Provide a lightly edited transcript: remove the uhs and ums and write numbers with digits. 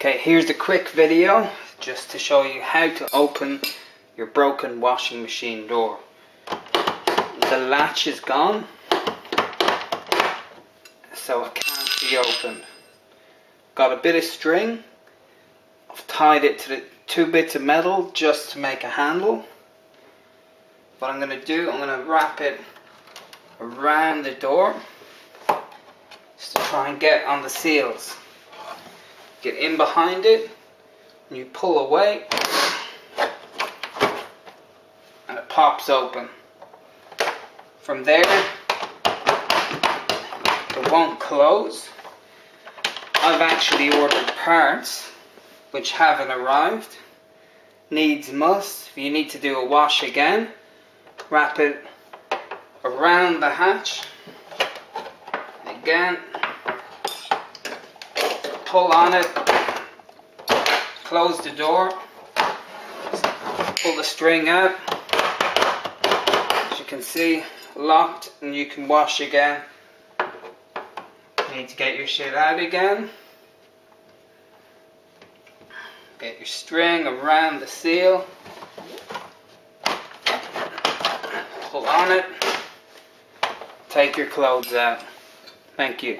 Okay, here's a quick video just to show you how to open your broken washing machine door. The latch is gone, so it can't be opened. Got a bit of string. I've tied it to the 2 bits of metal just to make a handle. What I'm going to do, I'm going to wrap it around the door just to try and get on the seals. Get in behind it and you pull away and it pops open. From there it won't close. I've actually ordered parts which haven't arrived. Needs must, if you need to do a wash again, wrap it around the hatch again, pull on it, close the door, pull the string out. As you can see, locked, and you can wash again. You need to get your shit out again. Get your string around the seal, pull on it, take your clothes out. Thank you.